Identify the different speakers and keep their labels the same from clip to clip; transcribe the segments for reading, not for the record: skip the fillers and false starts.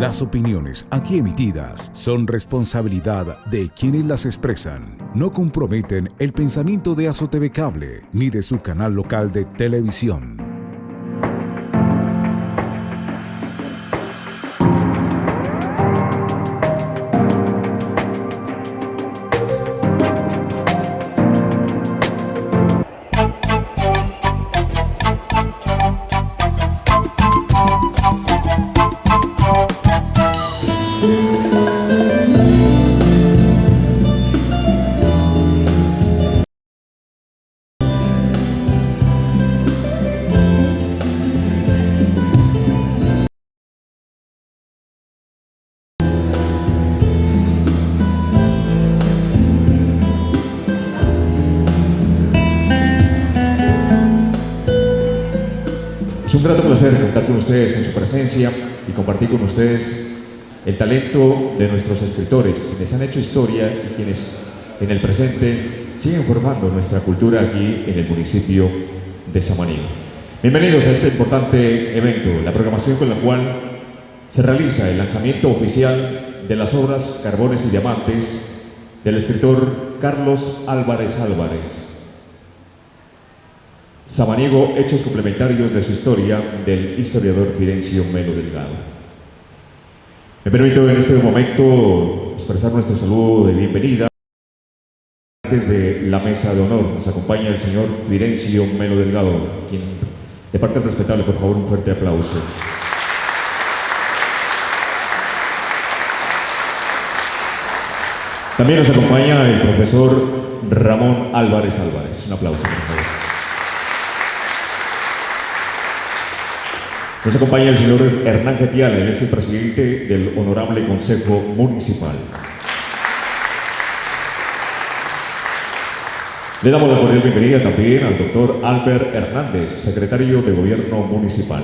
Speaker 1: Las opiniones aquí emitidas son responsabilidad de quienes las expresan. No comprometen el pensamiento de AzoTV Cable ni de su canal local de televisión.
Speaker 2: Es un grato placer contar con ustedes, con su presencia y compartir con ustedes el talento de nuestros escritores, quienes han hecho historia y quienes en el presente siguen formando nuestra cultura aquí en el municipio de Samaniego. Bienvenidos a este importante evento, la programación con la cual se realiza el lanzamiento oficial de las obras Carbones y Diamantes del escritor Carlos Álvarez Álvarez. Samaniego, hechos complementarios de su historia, del historiador Fidencio Melo Delgado. Me permito en este momento expresar nuestro saludo de bienvenida. Desde la mesa de honor nos acompaña el señor Fidencio Melo Delgado, quien, de parte del respetable, por favor, un fuerte aplauso. También nos acompaña el profesor Ramón Álvarez Álvarez. Un aplauso, por favor. Nos acompaña el señor Hernán Getial, él es el presidente del Honorable Consejo Municipal. Le damos la cordial bienvenida también al doctor Albert Hernández, secretario de Gobierno Municipal.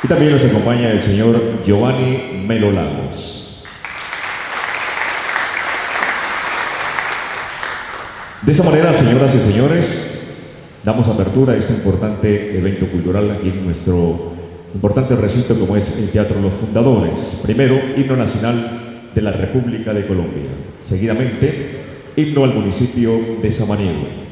Speaker 2: Y también nos acompaña el señor Giovanni Melo Lagos. De esa manera, señoras y señores, damos apertura a este importante evento cultural aquí en nuestro importante recinto como es el Teatro Los Fundadores. Primero, himno nacional de la República de Colombia. Seguidamente, himno al municipio de Samaniego.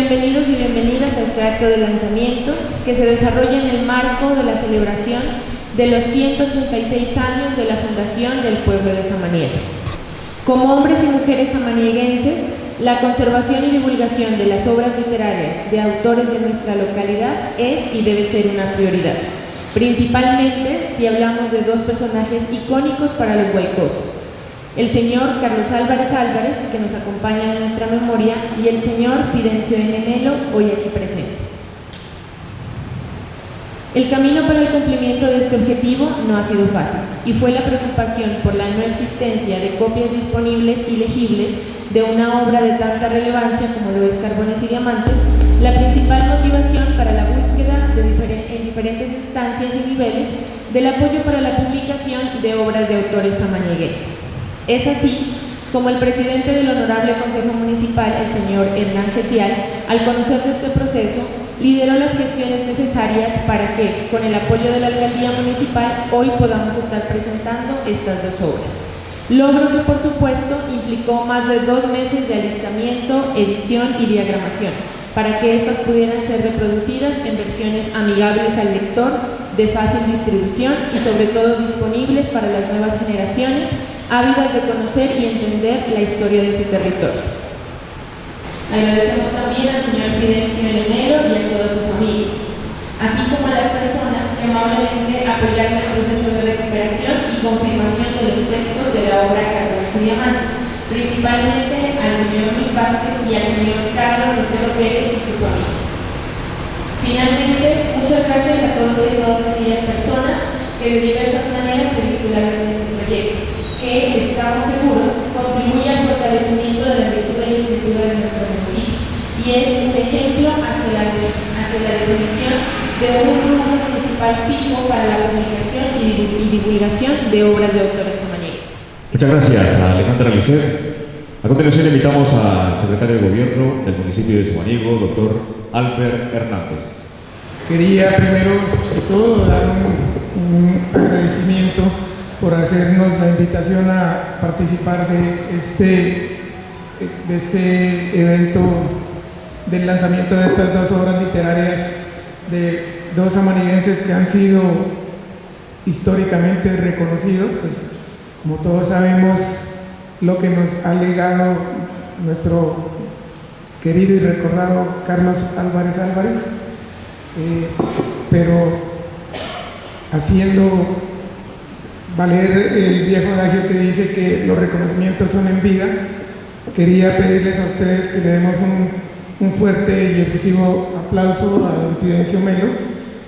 Speaker 3: bienvenidos y bienvenidas a este acto de lanzamiento que se desarrolla en el marco de la celebración de los 186 años de la fundación del pueblo de Samaniego. Como hombres y mujeres samanieguenses, la conservación y divulgación de las obras literarias de autores de nuestra localidad es y debe ser una prioridad, principalmente si hablamos de dos personajes icónicos para los huaycosos: el señor Carlos Álvarez Álvarez, que nos acompaña en nuestra memoria, y el señor Fidencio N. Melo, hoy aquí presente. El camino para el cumplimiento de este objetivo no ha sido fácil, y fue la preocupación por la no existencia de copias disponibles y legibles de una obra de tanta relevancia como lo es Carbones y Diamantes, la principal motivación para la búsqueda en diferentes instancias y niveles del apoyo para la publicación de obras de autores samanieguenses. Es así como el presidente del Honorable Consejo Municipal, el señor Hernán Getial, al conocer de este proceso, lideró las gestiones necesarias para que, con el apoyo de la Alcaldía Municipal, hoy podamos estar presentando estas dos obras. Logro que, por supuesto, implicó más de 2 meses de alistamiento, edición y diagramación, para que éstas pudieran ser reproducidas en versiones amigables al lector, de fácil distribución y sobre todo disponibles para las nuevas generaciones, ávidas de conocer y entender la historia de su territorio. Agradecemos también al señor Fidencio N. Melo y a toda su familia, así como a las personas que amablemente apoyaron el proceso de recuperación y confirmación de los textos de la obra Carbones y Diamantes, principalmente al señor Luis Vázquez y al señor Carlos Rosero Pérez y sus familias. Finalmente, muchas gracias a todos y a todas aquellas personas que de diversas maneras se vincularon en este proyecto, que estamos seguros contribuye al fortalecimiento de la lectura y escritura de nuestro municipio y es un ejemplo hacia la definición de un rubro municipal fijo para la publicación y divulgación de obras de autores samanieguenses.
Speaker 2: Muchas gracias a Alejandra Lisset. A continuación invitamos al secretario de Gobierno del municipio de Samaniego, doctor Albert Hernández.
Speaker 4: Quería primero de todo dar un agradecimiento por hacernos la invitación a participar de este evento del lanzamiento de estas dos obras literarias de dos samaniguenses que han sido históricamente reconocidos. Pues, como todos sabemos, lo que nos ha legado nuestro querido y recordado Carlos Álvarez Álvarez, pero haciendo valer el viejo adagio que dice que los reconocimientos son en vida, quería pedirles a ustedes que le demos un fuerte y efusivo aplauso a don Fidencio Melo,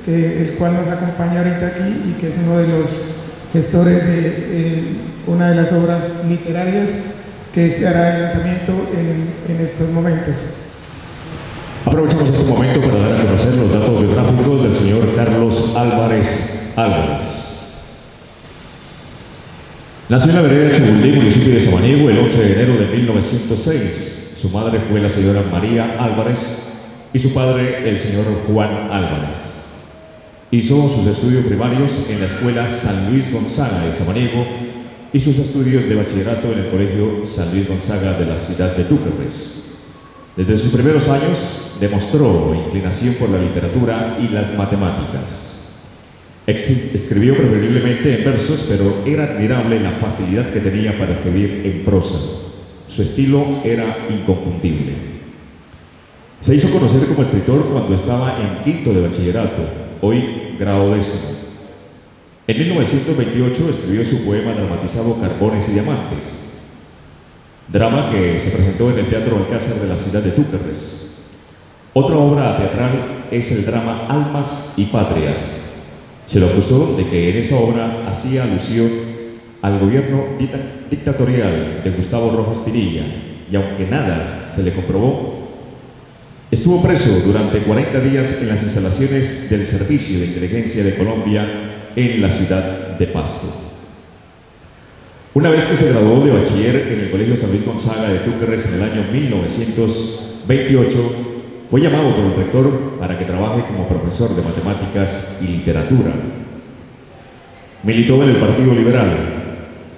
Speaker 4: el cual nos acompaña ahorita aquí y que es uno de los gestores de una de las obras literarias que se hará el lanzamiento en estos momentos.
Speaker 2: Aprovechamos este momento para dar a conocer los datos biográficos del señor Carlos Álvarez Álvarez. Nació en la vereda de Chubuldí, municipio de Samaniego, el 11 de enero de 1906. Su madre fue la señora María Álvarez y su padre el señor Juan Álvarez. Hizo sus estudios primarios en la escuela San Luis Gonzaga de Samaniego y sus estudios de bachillerato en el colegio San Luis Gonzaga de la ciudad de Túquerres. Desde sus primeros años demostró inclinación por la literatura y las matemáticas. Escribió preferiblemente en versos, pero era admirable la facilidad que tenía para escribir en prosa. Su estilo era inconfundible. Se hizo conocer como escritor cuando estaba en quinto de bachillerato, hoy grado 10. En 1928 escribió su poema dramatizado Carbones y Diamantes, drama que se presentó en el Teatro Alcázar de la ciudad de Túquerres. Otra obra teatral es el drama Almas y Patrias. Se lo acusó de que en esa obra hacía alusión al gobierno dictatorial de Gustavo Rojas Pinilla, y aunque nada se le comprobó, estuvo preso durante 40 días en las instalaciones del Servicio de Inteligencia de Colombia en la ciudad de Pasto. Una vez que se graduó de bachiller en el Colegio San Luis Gonzaga de Túquerres en el año 1928, fue llamado por el rector para que trabaje como profesor de matemáticas y literatura. Militó en el Partido Liberal.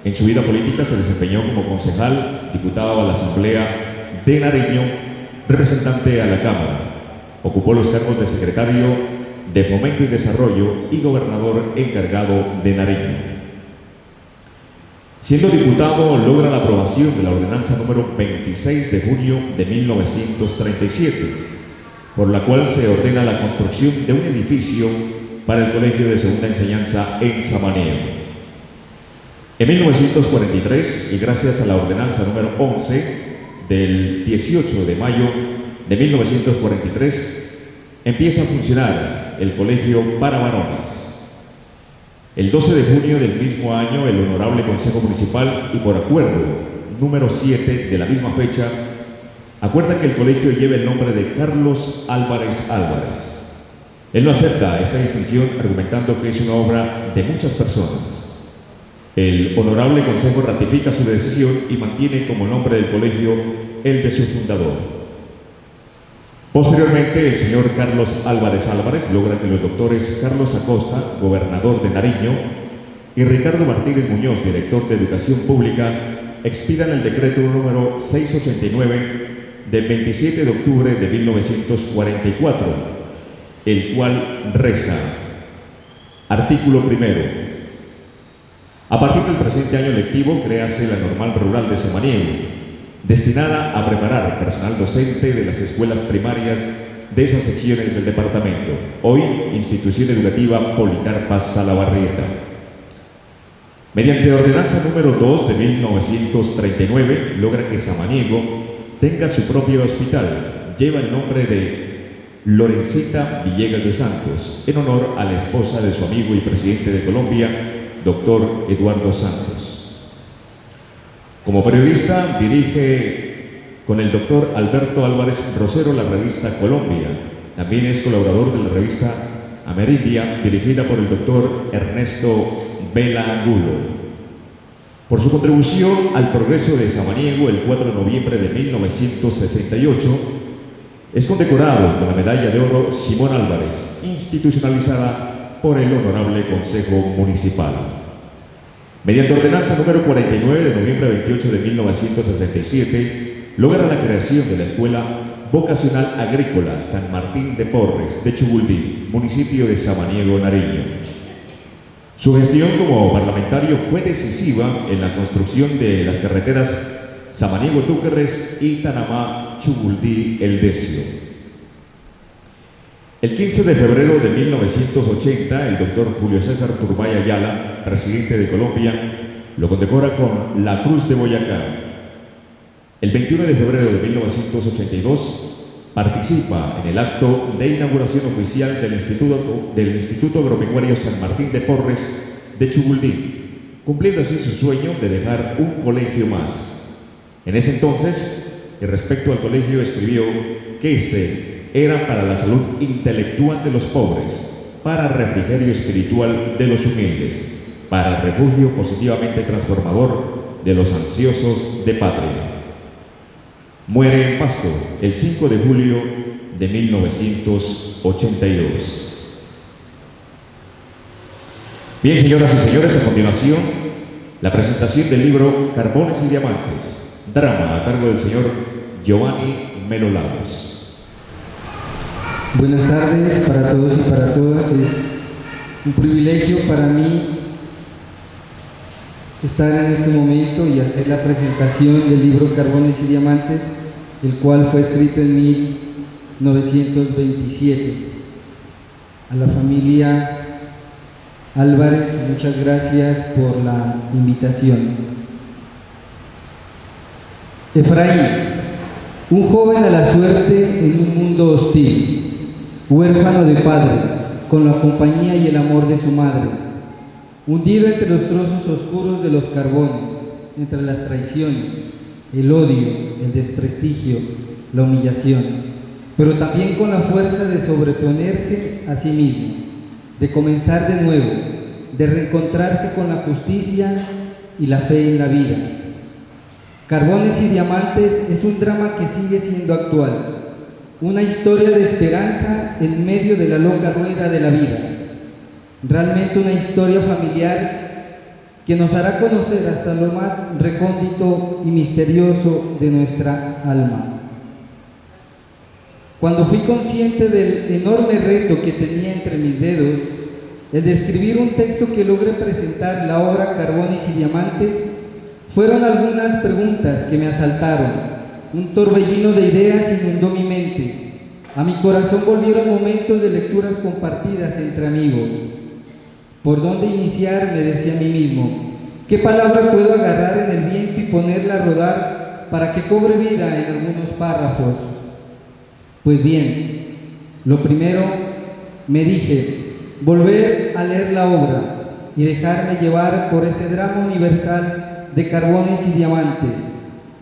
Speaker 2: En su vida política se desempeñó como concejal, diputado a la Asamblea de Nariño representante a la Cámara. Ocupó los cargos de secretario de Fomento y Desarrollo y gobernador encargado de Nariño. Siendo diputado, logra la aprobación de la ordenanza número 26 de junio de 1937, por la cual se ordena la construcción de un edificio para el Colegio de Segunda Enseñanza en Samaniego. En 1943, y gracias a la ordenanza número 11 del 18 de mayo de 1943, empieza a funcionar el colegio para varones. El 12 de junio del mismo año, el Honorable Consejo Municipal, y por acuerdo número 7 de la misma fecha, acuerda que el colegio lleve el nombre de Carlos Álvarez Álvarez. Él no acepta esta distinción, argumentando que es una obra de muchas personas. El Honorable Consejo ratifica su decisión y mantiene como nombre del colegio el de su fundador. Posteriormente, el señor Carlos Álvarez Álvarez logra que los doctores Carlos Acosta, gobernador de Nariño, y Ricardo Martínez Muñoz, director de Educación Pública, expidan el decreto número 689 del 27 de octubre de 1944, el cual reza: artículo primero. A partir del presente año lectivo, créase la Normal Rural de Samaniego, destinada a preparar personal docente de las escuelas primarias de esas secciones del departamento, hoy Institución Educativa Policarpa Salabarrieta. Mediante ordenanza número 2 de 1939, logra que Samaniego tenga su propio hospital. Lleva el nombre de Lorencita Villegas de Santos, en honor a la esposa de su amigo y presidente de Colombia, doctor Eduardo Santos. Como periodista, dirige con el doctor Alberto Álvarez Rosero la revista Colombia. También es colaborador de la revista Amerindia, dirigida por el doctor Ernesto Vela Angulo. Por su contribución al progreso de Samaniego, el 4 de noviembre de 1968, es condecorado con la medalla de oro Simón Álvarez, institucionalizada por el Honorable Consejo Municipal. Mediante ordenanza número 49 de noviembre 28 de 1967, logra la creación de la Escuela Vocacional Agrícola San Martín de Porres de Chubuldí, municipio de Samaniego, Nariño. Su gestión como parlamentario fue decisiva en la construcción de las carreteras Samaniego-Túquerres y Tanamá-Chubuldí-El Decio. El 15 de febrero de 1980, el doctor Julio César Turbay Ayala, presidente de Colombia, lo condecora con la Cruz de Boyacá. El 21 de febrero de 1982, participa en el acto de inauguración oficial del Instituto Agropecuario San Martín de Porres de Chubuldí, cumpliendo así su sueño de dejar un colegio más. En ese entonces, y respecto al colegio, escribió que este era para la salud intelectual de los pobres, para refrigerio espiritual de los humildes, para refugio positivamente transformador de los ansiosos de patria. Muere en Pasto el 5 de julio de 1982. Bien, señoras y señores, a continuación, la presentación del libro Carbones y Diamantes, drama a cargo del señor Giovanni Melo Lagos.
Speaker 5: Buenas tardes para todos y para todas. Es un privilegio para mí estar en este momento y hacer la presentación del libro Carbones y Diamantes, el cual fue escrito en 1927. A la familia Álvarez, muchas gracias por la invitación. Efraín, un joven a la suerte en un mundo hostil, huérfano de padre, con la compañía y el amor de su madre, hundido entre los trozos oscuros de los carbones, entre las traiciones, el odio, el desprestigio, la humillación, pero también con la fuerza de sobreponerse a sí mismo, de comenzar de nuevo, de reencontrarse con la justicia y la fe en la vida. Carbones y Diamantes es un drama que sigue siendo actual, una historia de esperanza en medio de la loca rueda de la vida, realmente una historia familiar que nos hará conocer hasta lo más recóndito y misterioso de nuestra alma. Cuando fui consciente del enorme reto que tenía entre mis dedos, el de escribir un texto que logre presentar la obra Carbones y Diamantes, fueron algunas preguntas que me asaltaron. Un torbellino de ideas inundó mi mente. A mi corazón volvieron momentos de lecturas compartidas entre amigos. ¿Por dónde iniciar?, me decía a mí mismo. ¿Qué palabra puedo agarrar en el viento y ponerla a rodar para que cobre vida en algunos párrafos? Pues bien, lo primero, me dije, volver a leer la obra y dejarme llevar por ese drama universal de Carbones y Diamantes,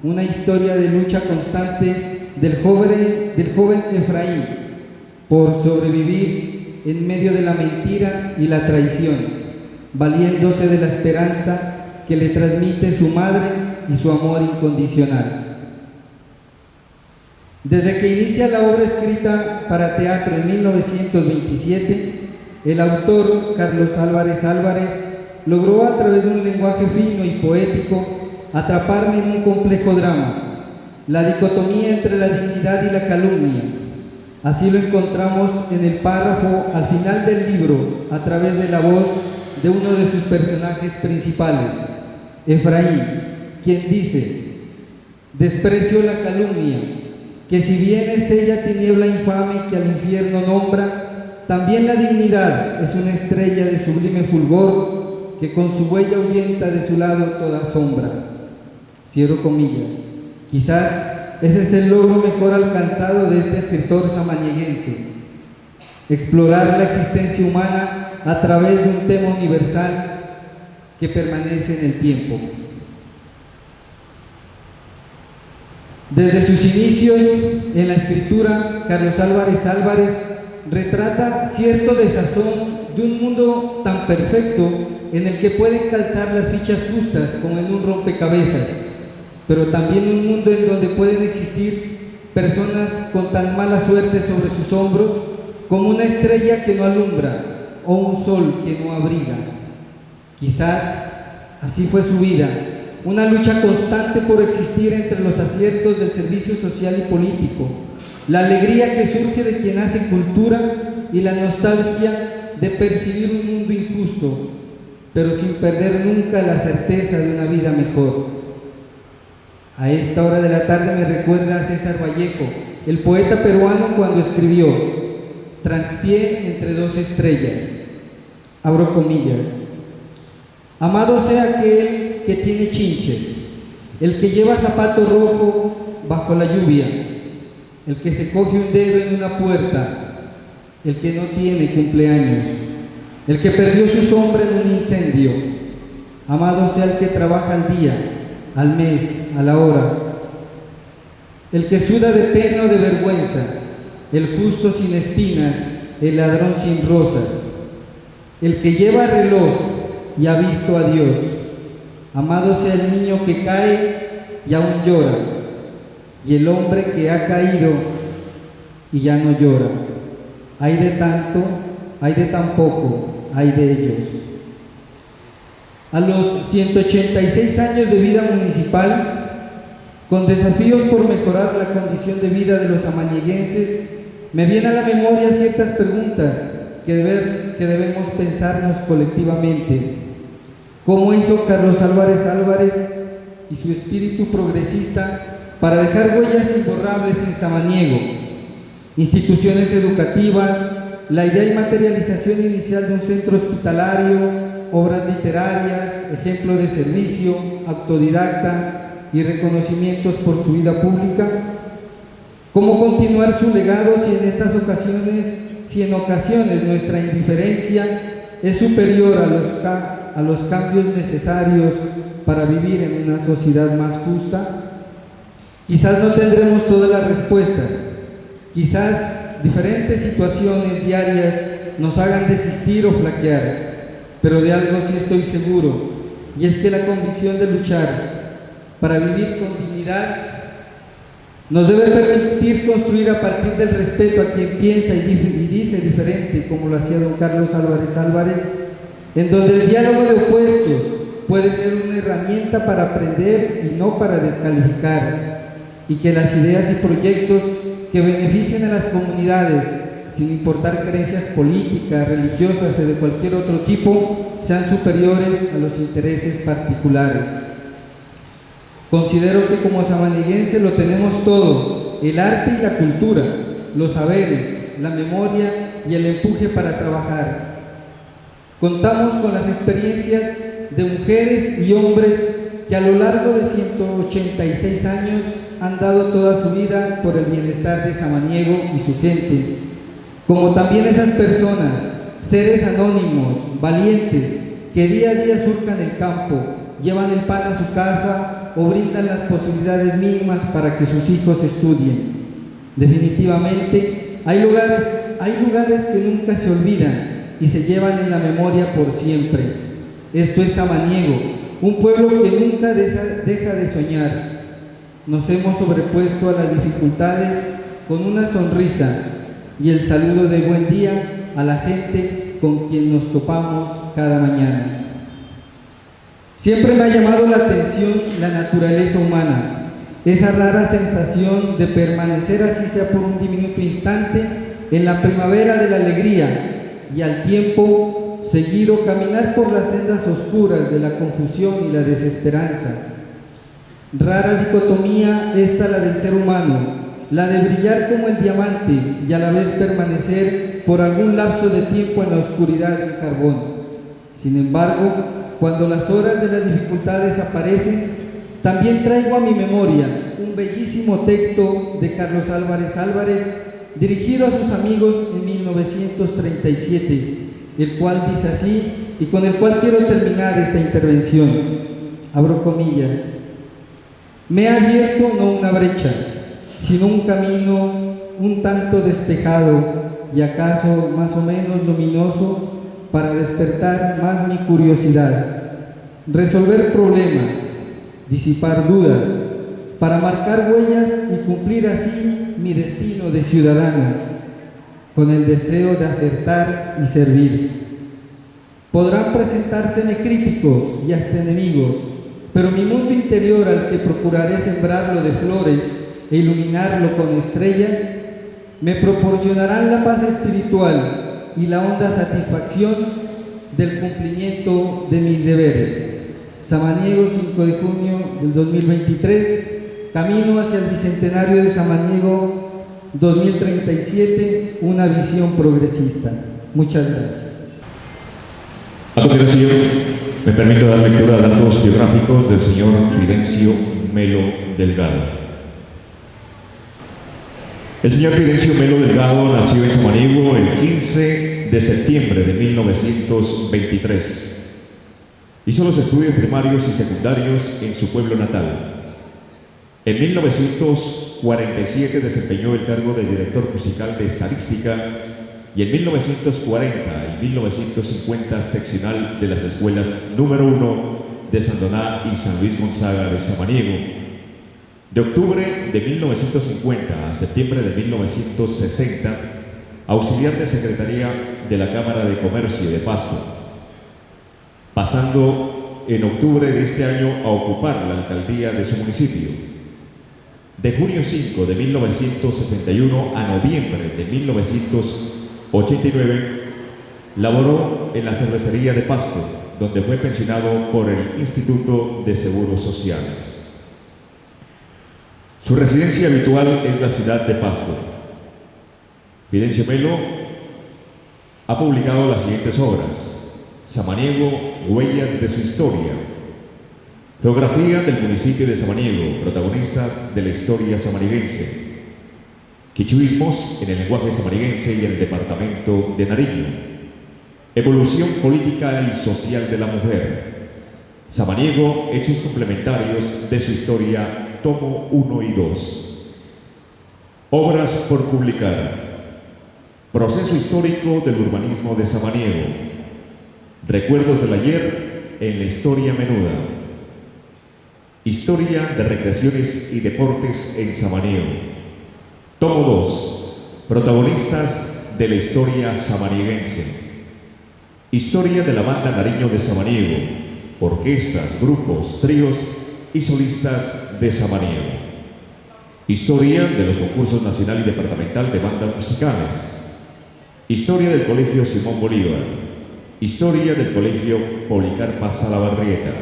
Speaker 5: una historia de lucha constante del joven Efraín por sobrevivir en medio de la mentira y la traición, valiéndose de la esperanza que le transmite su madre y su amor incondicional. Desde que inicia la obra escrita para teatro en 1927, el autor Carlos Álvarez Álvarez logró a través de un lenguaje fino y poético atraparme en un complejo drama, la dicotomía entre la dignidad y la calumnia. Así lo encontramos en el párrafo al final del libro, a través de la voz de uno de sus personajes principales, Efraín, quien dice: desprecio la calumnia, que si bien es ella tiniebla infame que al infierno nombra, también la dignidad es una estrella de sublime fulgor que con su huella ahuyenta de su lado toda sombra. Cierro comillas. Quizás ese es el logro mejor alcanzado de este escritor samanieguense: explorar la existencia humana a través de un tema universal que permanece en el tiempo. Desde sus inicios en la escritura, Carlos Álvarez Álvarez retrata cierto desazón de un mundo tan perfecto en el que pueden calzar las fichas justas como en un rompecabezas, pero también un mundo en donde pueden existir personas con tan mala suerte sobre sus hombros como una estrella que no alumbra o un sol que no abriga. Quizás así fue su vida, una lucha constante por existir entre los aciertos del servicio social y político, la alegría que surge de quien hace cultura y la nostalgia de percibir un mundo injusto, pero sin perder nunca la certeza de una vida mejor. A esta hora de la tarde me recuerda a César Vallejo, el poeta peruano, cuando escribió: transpié entre dos estrellas. Abro comillas. Amado sea aquel que tiene chinches, el que lleva zapato rojo bajo la lluvia, el que se coge un dedo en una puerta, el que no tiene cumpleaños, el que perdió su sombra en un incendio. Amado sea el que trabaja al día, al mes, a la hora, el que suda de pena o de vergüenza, el justo sin espinas, el ladrón sin rosas, el que lleva reloj y ha visto a Dios. Amado sea el niño que cae y aún llora, y el hombre que ha caído y ya no llora. Hay de tanto, hay de tan poco, hay de ellos. A los 186 años de vida municipal, con desafíos por mejorar la condición de vida de los amanieguenses, me vienen a la memoria ciertas preguntas que debemos pensarnos colectivamente. ¿Cómo hizo Carlos Álvarez Álvarez y su espíritu progresista para dejar huellas imborrables en Samaniego? Instituciones educativas, la idea y materialización inicial de un centro hospitalario, obras literarias, ejemplo de servicio, autodidacta y reconocimientos por su vida pública. ¿Cómo continuar su legado si en ocasiones nuestra indiferencia es superior a los cambios necesarios para vivir en una sociedad más justa? Quizás no tendremos todas las respuestas, quizás diferentes situaciones diarias nos hagan desistir o flaquear, pero de algo sí estoy seguro, y es que la convicción de luchar para vivir con dignidad nos debe permitir construir a partir del respeto a quien piensa y dice diferente, como lo hacía don Carlos Álvarez Álvarez, en donde el diálogo de opuestos puede ser una herramienta para aprender y no para descalificar, y que las ideas y proyectos que beneficien a las comunidades, sin importar creencias políticas, religiosas o de cualquier otro tipo, sean superiores a los intereses particulares. Considero que como samaniguense lo tenemos todo: el arte y la cultura, los saberes, la memoria y el empuje para trabajar. Contamos con las experiencias de mujeres y hombres que a lo largo de 186 años han dado toda su vida por el bienestar de Samaniego y su gente, como también esas personas, seres anónimos, valientes, que día a día surcan el campo, llevan el pan a su casa o brindan las posibilidades mínimas para que sus hijos estudien. Definitivamente, hay lugares que nunca se olvidan y se llevan en la memoria por siempre. Esto es Samaniego, un pueblo que nunca deja de soñar. Nos hemos sobrepuesto a las dificultades con una sonrisa y el saludo de buen día a la gente con quien nos topamos cada mañana. Siempre me ha llamado la atención la naturaleza humana, esa rara sensación de permanecer así sea por un diminuto instante en la primavera de la alegría y al tiempo seguido caminar por las sendas oscuras de la confusión y la desesperanza. Rara dicotomía esta la del ser humano, la de brillar como el diamante y a la vez permanecer por algún lapso de tiempo en la oscuridad del carbón. Sin embargo, cuando las horas de las dificultades aparecen, también traigo a mi memoria un bellísimo texto de Carlos Álvarez Álvarez dirigido a sus amigos en 1937, el cual dice así y con el cual quiero terminar esta intervención. Abro comillas: me ha abierto no una brecha, sino un camino un tanto despejado y acaso más o menos luminoso para despertar más mi curiosidad, resolver problemas, disipar dudas, para marcar huellas y cumplir así mi destino de ciudadano, con el deseo de acertar y servir. Podrán presentárseme críticos y hasta enemigos, pero mi mundo interior, al que procuraré sembrarlo de flores e iluminarlo con estrellas, me proporcionarán la paz espiritual y la honda satisfacción del cumplimiento de mis deberes. Samaniego, 5 de junio del 2023, camino hacia el Bicentenario de Samaniego 2037, una visión progresista. Muchas gracias.
Speaker 2: A continuación, me permito dar lectura a datos biográficos del señor Fidencio Melo Delgado. El señor Fidencio Melo Delgado nació en Samaniego el 15 de septiembre de 1923. Hizo los estudios primarios y secundarios en su pueblo natal. En 1947 desempeñó el cargo de director musical de estadística y en 1940 y 1950 seccional de las escuelas número 1 de Sandoná y San Luis Gonzaga de Samaniego. De octubre de 1950 a septiembre de 1960, auxiliar de Secretaría de la Cámara de Comercio de Pasto, pasando en octubre de este año a ocupar la alcaldía de su municipio. De junio 5 de 1961 a noviembre de 1989, laboró en la cervecería de Pasto, donde fue pensionado por el Instituto de Seguros Sociales. Su residencia habitual es la ciudad de Pasto. Fidencio Melo ha publicado las siguientes obras: Samaniego, huellas de su historia; Geografía del municipio de Samaniego, protagonistas de la historia samaniguense; Quichuismos en el lenguaje samaniguense y en el departamento de Nariño; Evolución política y social de la mujer; Samaniego, hechos complementarios de su historia, tomo 1 y 2. Obras por publicar: Proceso histórico del urbanismo de Samaniego; Recuerdos del ayer en la historia menuda; Historia de recreaciones y deportes en Samaniego; tomo 2. Protagonistas de la historia samaniguense; Historia de la banda Nariño de Samaniego; orquestas, grupos, tríos y solistas de Samaniego. Historia de los concursos nacional y departamental de bandas musicales. Historia del Colegio Simón Bolívar. Historia del Colegio Policarpa Salabarrieta.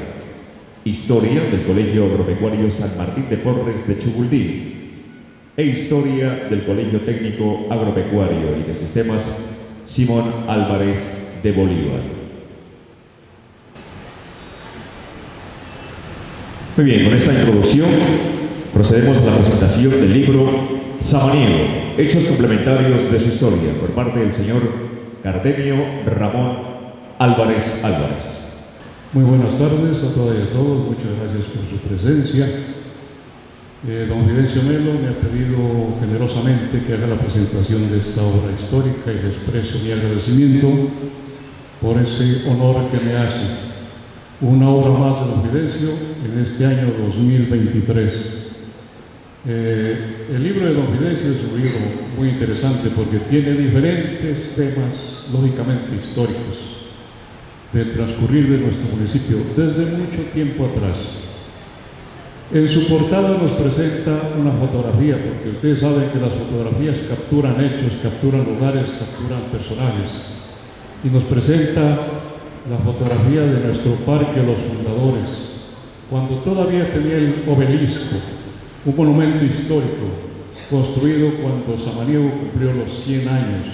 Speaker 2: Historia del Colegio Agropecuario San Martín de Porres de Chubuldí. E historia del Colegio Técnico Agropecuario y de Sistemas Simón Álvarez de Bolívar. Muy bien, con esta introducción procedemos a la presentación del libro Samaniego, hechos complementarios de su historia, por parte del señor Cardenio Ramón Álvarez Álvarez.
Speaker 6: Muy buenas tardes a todas y a todos, muchas gracias por su presencia. Don Fidencio Melo me ha pedido generosamente que haga la presentación de esta obra histórica y le expreso mi agradecimiento por ese honor que me hace. Una obra más de Don Fidencio en este año 2023. El libro de Don Fidencio es un libro muy interesante porque tiene diferentes temas lógicamente históricos del transcurrir de nuestro municipio desde mucho tiempo atrás. En su portada nos presenta una fotografía, porque ustedes saben que las fotografías capturan hechos, capturan lugares, capturan personajes. Y nos presenta la fotografía de nuestro Parque Los Fundadores, cuando todavía tenía el obelisco, un monumento histórico, construido cuando Samaniego cumplió los 100 años,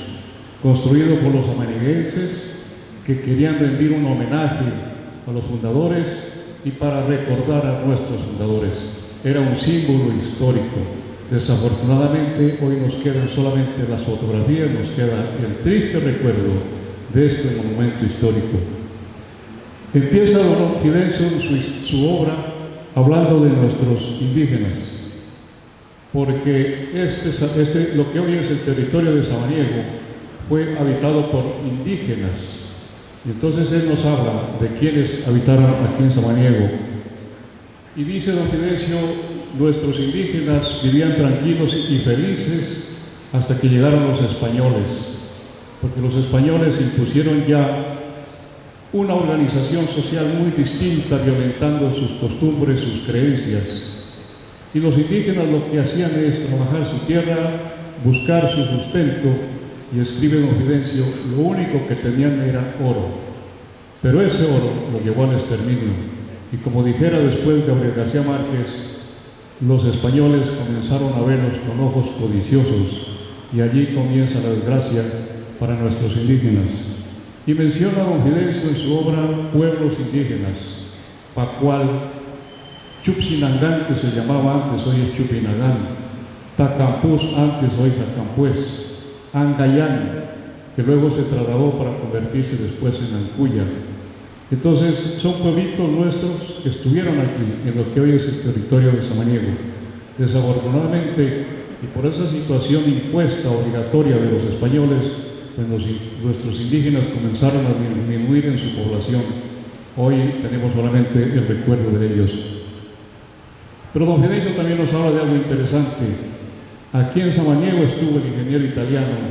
Speaker 6: construido por los samaniguenses que querían rendir un homenaje a los fundadores y para recordar a nuestros fundadores. Era un símbolo histórico. Desafortunadamente hoy nos quedan solamente las fotografías, nos queda el triste recuerdo de este monumento histórico. Empieza Don Fidencio su obra hablando de nuestros indígenas, porque lo que hoy es el territorio de Samaniego fue habitado por indígenas. Y entonces él nos habla de quienes habitaron aquí en Samaniego. Y dice Don Fidencio, nuestros indígenas vivían tranquilos y felices hasta que llegaron los españoles, porque los españoles impusieron ya una organización social muy distinta, violentando sus costumbres, sus creencias. Y los indígenas lo que hacían es trabajar su tierra, buscar su sustento. Y escribe Don Fidencio, lo único que tenían era oro, pero ese oro lo llevó al exterminio. Y como dijera después Gabriel García Márquez, los españoles comenzaron a verlos con ojos codiciosos, y allí comienza la desgracia para nuestros indígenas. Y menciona Don Fidencio en su obra pueblos indígenas, Pacual, Chupsinangán, que se llamaba antes, hoy es Chupinagán, Tacampús, antes, hoy Tacampués, Angayán, que luego se trasladó para convertirse después en Ancuya. Entonces, son pueblitos nuestros que estuvieron aquí, en lo que hoy es el territorio de Samaniego. Desafortunadamente, y por esa situación impuesta, obligatoria de los españoles, pues nuestros indígenas comenzaron a disminuir en su población. Hoy tenemos solamente el recuerdo de ellos. Pero Don Fidencio también nos habla de algo interesante. Aquí en Samaniego estuvo el ingeniero italiano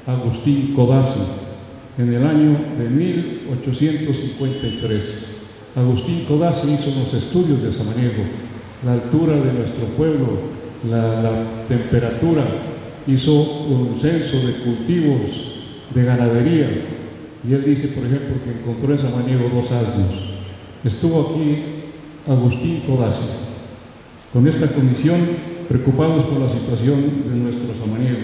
Speaker 6: Agustín Codazzi en el año de 1853. Agustín Codazzi hizo unos estudios de Samaniego, la altura de nuestro pueblo, la temperatura, hizo un censo de cultivos, de ganadería, y él dice, por ejemplo, que encontró en Samaniego 2 asnos. Estuvo aquí Agustín Codazzi con esta comisión, preocupados por la situación de nuestro Samaniego.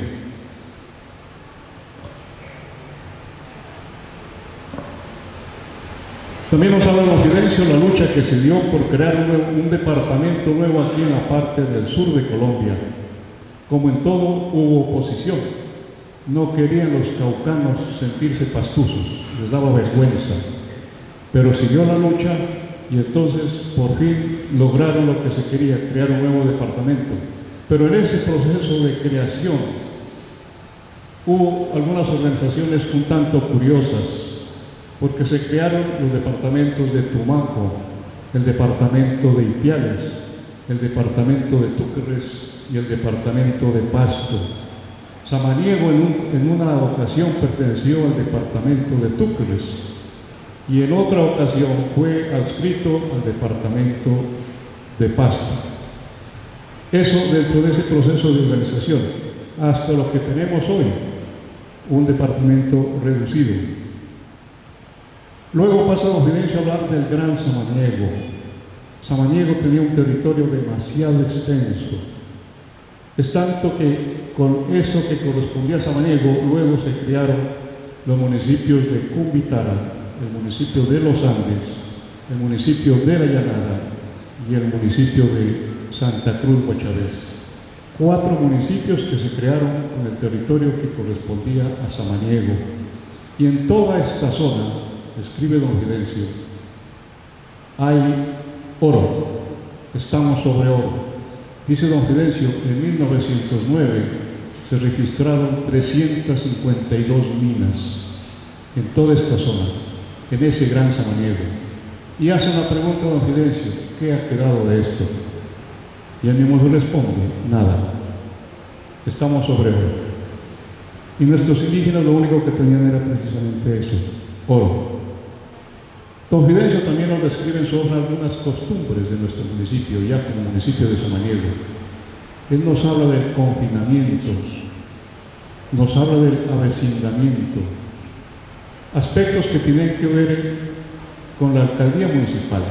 Speaker 6: También nos habla Don Fidencio la lucha que se dio por crear un departamento nuevo aquí en la parte del sur de Colombia. Como en todo, hubo oposición. No querían los caucanos sentirse pastusos, les daba vergüenza. Pero siguió la lucha y entonces por fin lograron lo que se quería, crear un nuevo departamento. Pero en ese proceso de creación hubo algunas organizaciones un tanto curiosas, porque se crearon los departamentos de Tumaco, el departamento de Ipiales, el departamento de Túquerres y el departamento de Pasto. Samaniego en una ocasión perteneció al departamento de Túquerres y en otra ocasión fue adscrito al departamento de Pasto. Eso dentro de ese proceso de organización, hasta lo que tenemos hoy, un departamento reducido. Luego pasa don Fidencio a hablar del Gran Samaniego. Samaniego tenía un territorio demasiado extenso. Es tanto que con eso que correspondía a Samaniego, luego se crearon los municipios de Cumbitara, el municipio de Los Andes, el municipio de La Llanada y el municipio de Santa Cruz Guachavés. 4 municipios que se crearon con el territorio que correspondía a Samaniego. Y en toda esta zona, escribe don Fidencio, hay oro, estamos sobre oro. Dice don Fidencio, en 1909 se registraron 352 minas en toda esta zona, en ese Gran Samaniego. Y hace una pregunta a don Fidencio, ¿qué ha quedado de esto? Y él mismo se responde, nada, estamos sobre oro. Y nuestros indígenas lo único que tenían era precisamente eso, oro. Don Fidencio también nos describe en su obra algunas costumbres de nuestro municipio, ya como municipio de Samaniego. Él nos habla del confinamiento, nos habla del avecindamiento, aspectos que tienen que ver con la alcaldía municipal,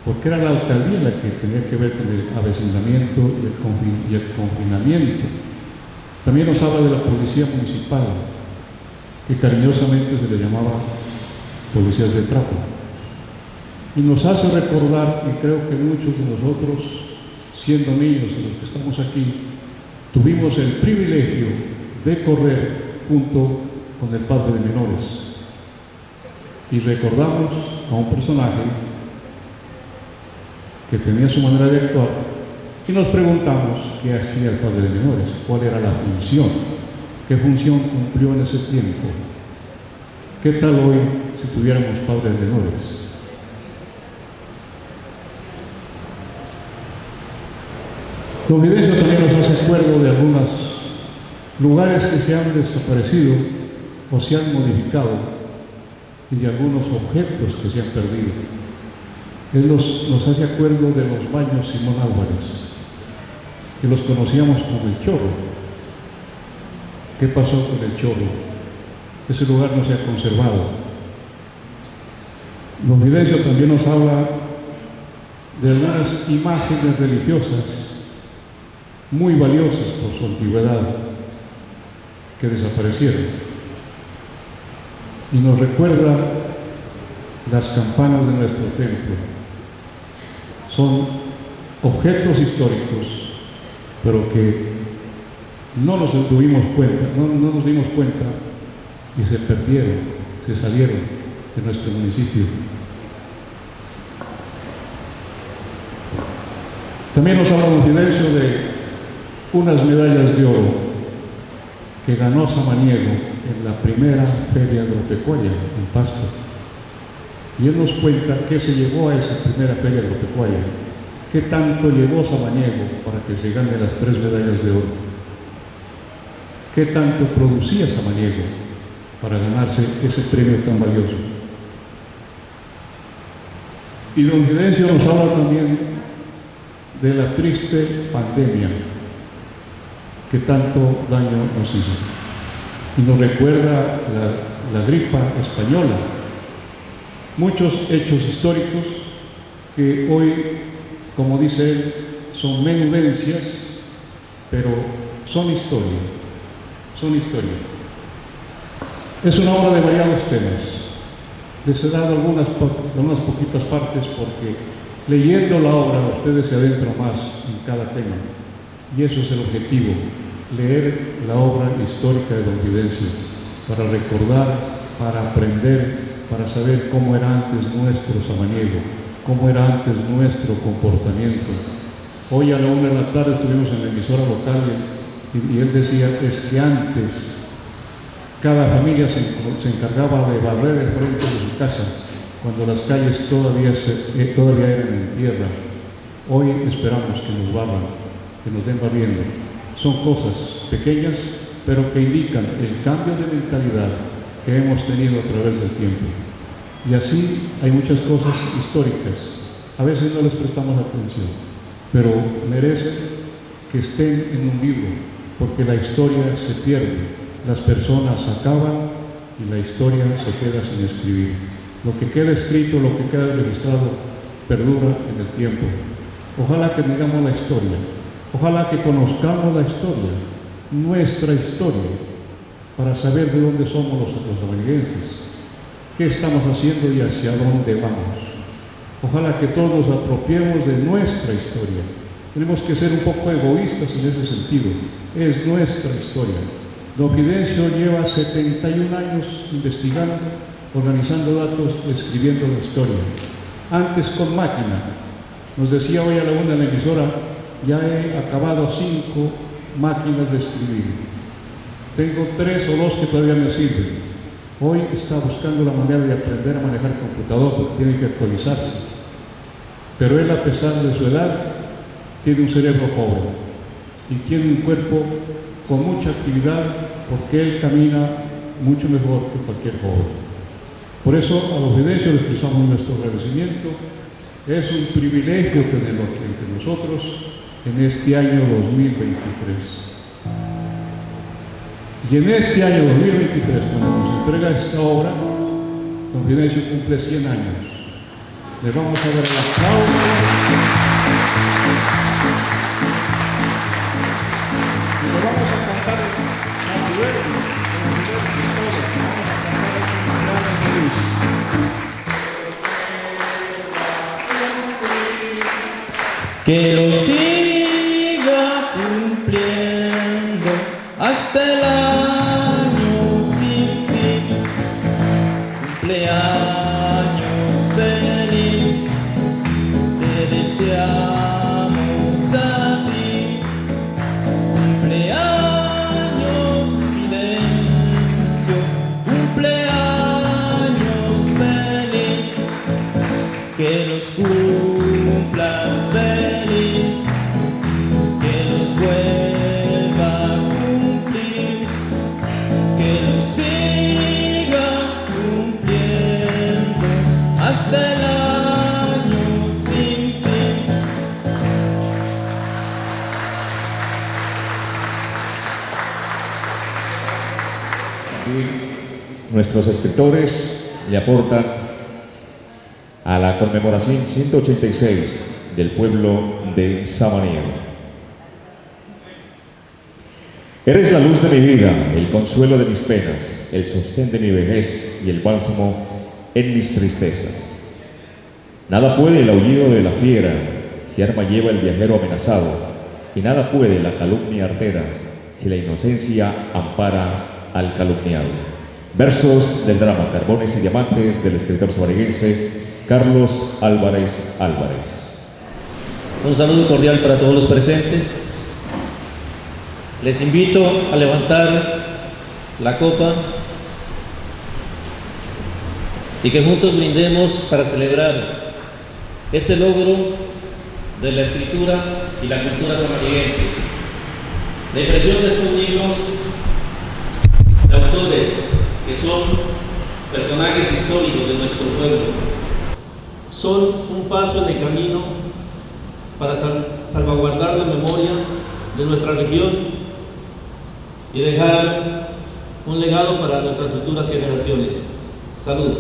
Speaker 6: porque era la alcaldía la que tenía que ver con el avecindamiento y el confinamiento. También nos habla de la policía municipal, que cariñosamente se le llamaba policías de trapo. Y nos hace recordar, y creo que muchos de nosotros, siendo niños y los que estamos aquí, tuvimos el privilegio de correr junto con el padre de menores. Y recordamos a un personaje que tenía su manera de actuar y nos preguntamos qué hacía el padre de menores, cuál era la función, qué función cumplió en ese tiempo. ¿Qué tal hoy si tuviéramos padres de menores? Don Fidencio también nos hace acuerdo de algunos lugares que se han desaparecido o se han modificado y de algunos objetos que se han perdido. Él nos hace acuerdo de los baños Simón Álvarez, que los conocíamos como el Chorro. ¿Qué pasó con el Chorro? Ese lugar no se ha conservado. Don Fidencio también nos habla de algunas imágenes religiosas muy valiosas por su antigüedad que desaparecieron. Y nos recuerda las campanas de nuestro templo. Son objetos históricos, pero que no nos dimos cuenta y se perdieron, se salieron de nuestro municipio. También nos habla don Fidencio de unas medallas de oro que ganó Samaniego en la primera feria agropecuaria en Pasto. Y él nos cuenta qué se llevó a esa primera feria agropecuaria, qué tanto llevó Samaniego para que se gane las 3 medallas de oro, qué tanto producía Samaniego para ganarse ese premio tan valioso. Y don Fidencio nos habla también de la triste pandemia que tanto daño nos hizo. Y nos recuerda la gripa española. Muchos hechos históricos que hoy, como dice él, son menudencias, pero son historia. Son historia. Es una obra de variados temas. Les he dado algunas poquitas partes porque leyendo la obra ustedes se adentran más en cada tema. Y eso es el objetivo, leer la obra histórica de don Fidencio, para recordar, para aprender, para saber cómo era antes nuestro Samaniego, cómo era antes nuestro comportamiento. Hoy a la 1 de la tarde estuvimos en la emisora local y él decía, es que antes cada familia se encargaba de barrer el frente de su casa, cuando las calles todavía eran en tierra. Hoy esperamos que nos barran, que nos den barriendo. Son cosas pequeñas, pero que indican el cambio de mentalidad que hemos tenido a través del tiempo. Y así hay muchas cosas históricas. A veces no les prestamos atención, pero merecen que estén en un libro, porque la historia se pierde, las personas acaban y la historia se queda sin escribir. Lo que queda escrito, lo que queda registrado, perdura en el tiempo. Ojalá que miramos la historia, ojalá que conozcamos la historia, nuestra historia, para saber de dónde somos nosotros amerindienses, qué estamos haciendo y hacia dónde vamos. Ojalá que todos nos apropiemos de nuestra historia. Tenemos que ser un poco egoístas en ese sentido. Es nuestra historia. Don Fidencio lleva 71 años investigando, organizando datos, escribiendo la historia. Antes con máquina. Nos decía hoy a la una en la emisora, ya he acabado 5 máquinas de escribir. Tengo 3 o 2 que todavía me sirven. Hoy está buscando la manera de aprender a manejar el computador porque tiene que actualizarse. Pero él, a pesar de su edad, tiene un cerebro joven y tiene un cuerpo con mucha actividad porque él camina mucho mejor que cualquier joven. Por eso a los Fidencio les expresamos nuestro agradecimiento. Es un privilegio tenerlo aquí entre nosotros en este año 2023. Y en este año 2023, cuando nos entrega esta obra, don Fidencio cumple 100 años. Le vamos a dar el aplauso. Y le vamos a cantar a dueto,
Speaker 7: que lo siga cumpliendo hasta el año sin fin. Cumpleaños feliz, te deseamos a ti. Cumpleaños Fidencio, cumpleaños feliz, que los cumplas feliz, que los vuelva a cumplir, que los sigas cumpliendo hasta el año sin fin.
Speaker 2: Y nuestros escritores le aportan a la conmemoración 186 del pueblo de Sabanero. Eres la luz de mi vida, el consuelo de mis penas, el sostén de mi vejez y el bálsamo en mis tristezas. Nada puede el aullido de la fiera si arma lleva el viajero amenazado, y nada puede la calumnia artera si la inocencia ampara al calumniado. Versos del drama Carbones y Diamantes del escritor sabaneriense Carlos Álvarez Álvarez.
Speaker 7: Un saludo cordial para todos los presentes. Les invito a levantar la copa y que juntos brindemos para celebrar este logro de la escritura y la cultura sabaneriense. La impresión de estos libros de autores que son personajes históricos de nuestro pueblo son un paso en el camino para salvaguardar la memoria de nuestra región y dejar un legado para nuestras futuras generaciones. Salud.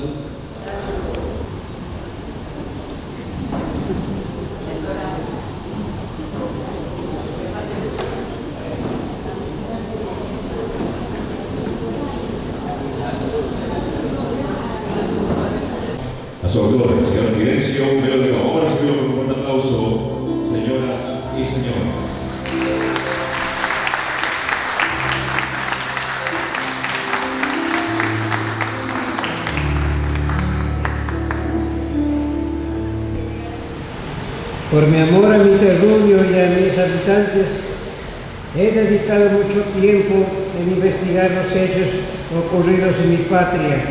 Speaker 2: A su autor, el señor Fidencio Melo de Gama. Ahora recibimos con un fuerte aplauso, señoras y señores.
Speaker 8: Por mi amor a mi terruño y a mis habitantes, he dedicado mucho tiempo en investigar los hechos ocurridos en mi patria,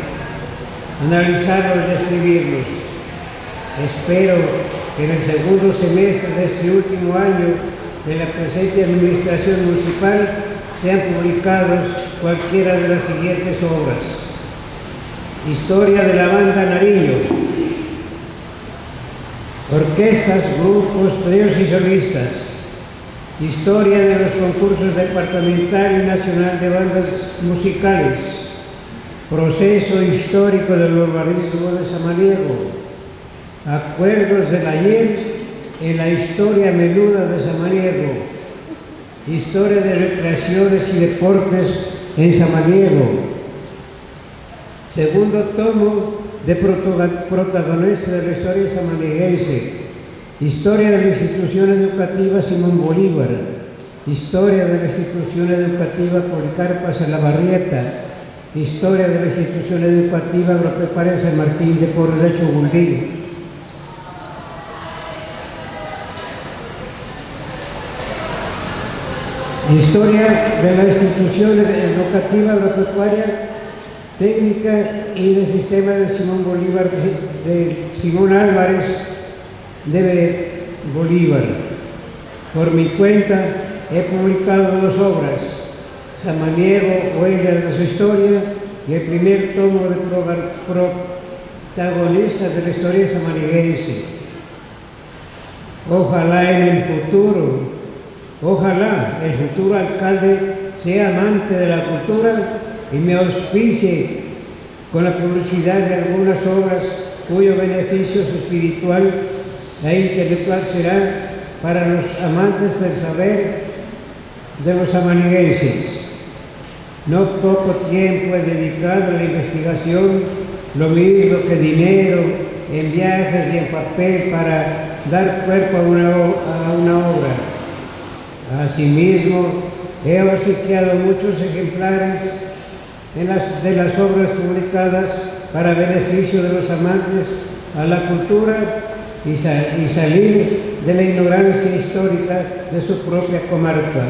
Speaker 8: analizarlos y escribirlos. Espero que en el segundo semestre de este último año de la presente administración municipal sean publicados cualquiera de las siguientes obras: Historia de la Banda Nariño, orquestas, grupos, tríos y solistas, historia de los concursos departamental y nacional de bandas musicales, proceso histórico del urbanismo de Samaniego, acuerdos del ayer en la historia menuda de Samaniego, historia de recreaciones y deportes en Samaniego, segundo tomo de protagonista de la historia samaniguense, historia de la institución educativa Simón Bolívar, historia de la institución educativa Policarpa Salabarrieta, historia de la institución educativa agropecuaria San Martín de Porres de Chugundí. Historia de la institución educativa agropecuaria técnica y del sistema de Simón Bolívar, de Simón Álvarez de Bolívar. Por mi cuenta he publicado 2 obras, Samaniego, Huellas de su historia, y el primer tomo de protagonistas de la historia samaniguense. Ojalá el futuro alcalde sea amante de la cultura y me auspicie con la publicidad de algunas obras cuyo beneficio espiritual e intelectual será para los amantes del saber de los samaniguenses. No poco tiempo he dedicado a la investigación, lo mismo que dinero en viajes y en papel para dar cuerpo a una obra. Asimismo, he obsequiado muchos ejemplares de las obras publicadas para beneficio de los amantes a la cultura y salir de la ignorancia histórica de su propia comarca.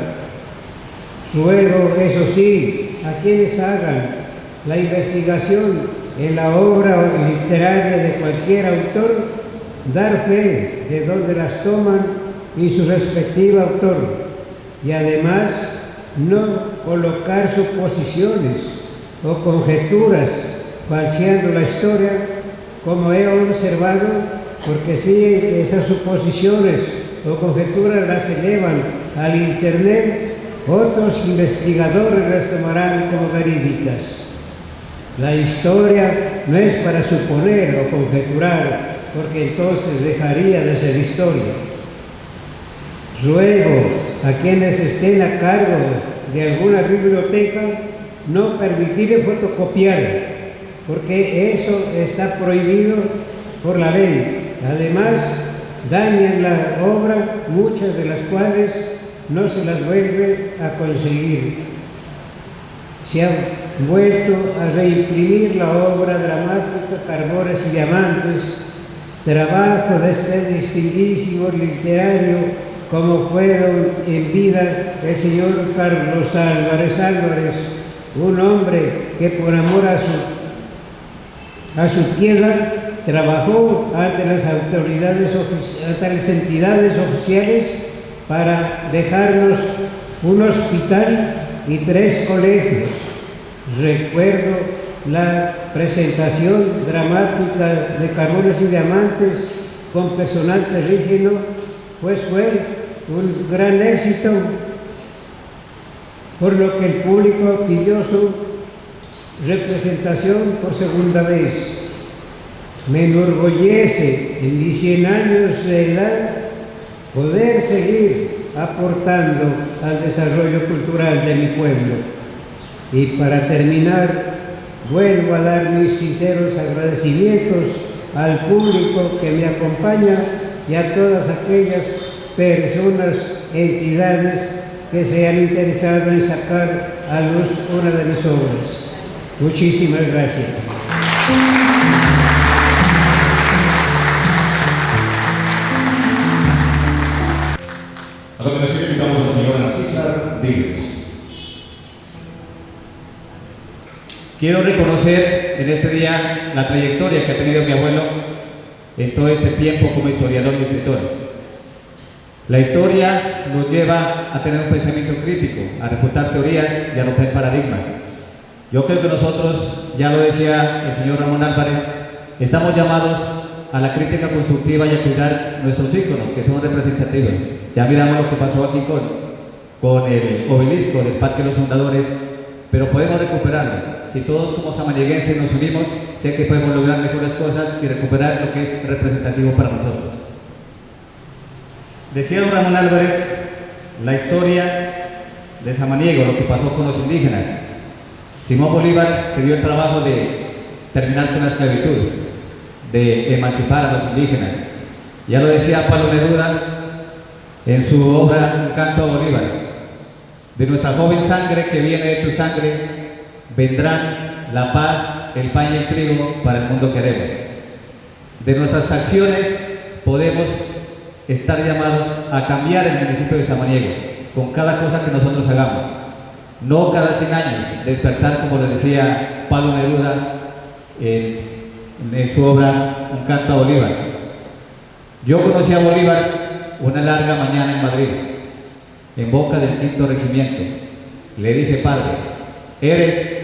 Speaker 8: Ruego, eso sí, a quienes hagan la investigación en la obra literaria de cualquier autor, dar fe de dónde las toman y su respectivo autor, y además no colocar suposiciones o conjeturas falseando la historia, como he observado, porque si esas suposiciones o conjeturas las elevan al internet, otros investigadores las tomarán como verídicas. La historia no es para suponer o conjeturar, porque entonces dejaría de ser historia. Ruego a quienes estén a cargo de alguna biblioteca no permitir fotocopiar, porque eso está prohibido por la ley. Además, dañan la obra, muchas de las cuales no se las vuelve a conseguir. Se ha vuelto a reimprimir la obra dramática Carbores y Diamantes, trabajo de este distinguísimo literario, como fueron en vida el señor Carlos Álvarez, un hombre que por amor a su tierra trabajó ante las autoridades, ante las entidades oficiales para dejarnos un hospital y 3 colegios. Recuerdo la presentación dramática de Carbores y Diamantes con personal terrígeno, pues fue un gran éxito, por lo que el público pidió su representación por segunda vez. Me enorgullece en mis 100 años de edad poder seguir aportando al desarrollo cultural de mi pueblo. Y para terminar, vuelvo a dar mis sinceros agradecimientos al público que me acompaña y a todas aquellas personas, entidades que se han interesado en sacar a luz una de mis obras. Muchísimas gracias.
Speaker 2: A continuación invitamos a la señora César Díaz.
Speaker 5: Quiero reconocer en este día la trayectoria que ha tenido mi abuelo en todo este tiempo como historiador y escritor. La historia nos lleva a tener un pensamiento crítico, a refutar teorías y a romper paradigmas. Yo creo que nosotros, ya lo decía el señor Ramón Álvarez, estamos llamados a la crítica constructiva y a cuidar nuestros íconos, que son representativos. Ya miramos lo que pasó aquí con el obelisco del Parque de los Fundadores, pero podemos recuperarlo. Si todos como samanilleguenses nos unimos, sé que podemos lograr mejores cosas y recuperar lo que es representativo para nosotros. Decía don Ramón Álvarez la historia de Samaniego, lo que pasó con los indígenas. Simón Bolívar se dio el trabajo de terminar con la esclavitud, de emancipar a los indígenas. Ya lo decía Pablo Neruda en su obra Un canto a Bolívar: de nuestra joven sangre que viene de tu sangre, vendrán la paz, el pan y el trigo para el mundo que queremos. De nuestras acciones podemos estar llamados a cambiar el municipio de Samaniego con cada cosa que nosotros hagamos. No cada 100 años despertar, como lo decía Pablo Neruda en su obra Un canto a Bolívar. Yo conocí a Bolívar una larga mañana en Madrid, en boca del 5º regimiento. Le dije: padre, ¿eres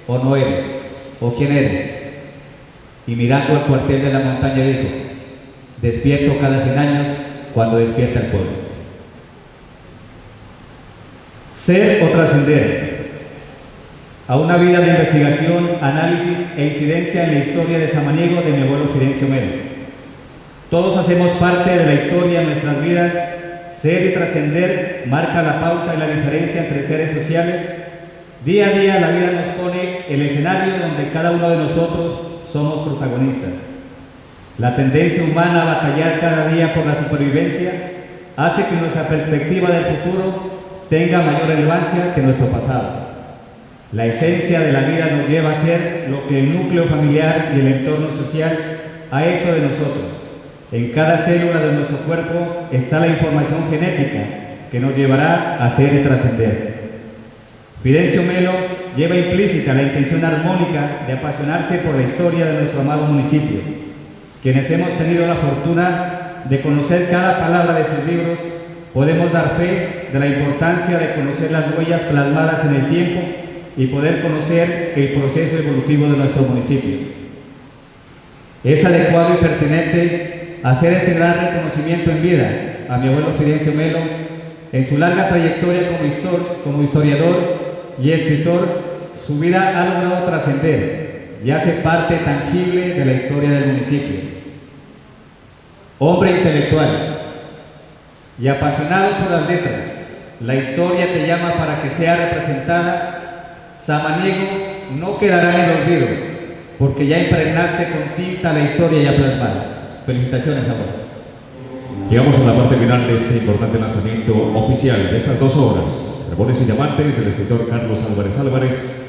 Speaker 5: o no eres? ¿O quién eres? Y mirando el cuartel de la montaña dijo: despierto cada 100 años cuando despierta el pueblo. Ser o trascender. A una vida de investigación, análisis e incidencia en la historia de Samaniego de mi abuelo Fidencio Melo. Todos hacemos parte de la historia en nuestras vidas. Ser y trascender marca la pauta y la diferencia entre seres sociales. Día a día la vida nos pone el escenario donde cada uno de nosotros somos protagonistas. La tendencia humana a batallar cada día por la supervivencia hace que nuestra perspectiva del futuro tenga mayor relevancia que nuestro pasado. La esencia de la vida nos lleva a ser lo que el núcleo familiar y el entorno social ha hecho de nosotros. En cada célula de nuestro cuerpo está la información genética que nos llevará a ser y trascender. Fidencio Melo lleva implícita la intención armónica de apasionarse por la historia de nuestro amado municipio. Quienes hemos tenido la fortuna de conocer cada palabra de sus libros, podemos dar fe de la importancia de conocer las huellas plasmadas en el tiempo y poder conocer el proceso evolutivo de nuestro municipio. Es adecuado y pertinente hacer este gran reconocimiento en vida a mi abuelo Fidencio Melo en su larga trayectoria como historiador y escritor. Su vida ha logrado trascender y hace parte tangible de la historia del municipio. Hombre intelectual y apasionado por las letras, la historia te llama para que sea representada. Samaniego no quedará en el olvido, porque ya impregnaste con tinta la historia ya plasmada. Felicitaciones, abuelo.
Speaker 2: Llegamos a la parte final de este importante lanzamiento oficial de estas 2 obras, Dragones y Diamantes, del escritor Carlos Álvarez Álvarez,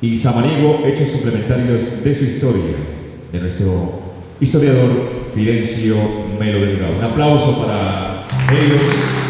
Speaker 2: y Samaniego, hechos complementarios de su historia, de nuestro historiador Fidencio Melo Delgado. Un aplauso para ellos.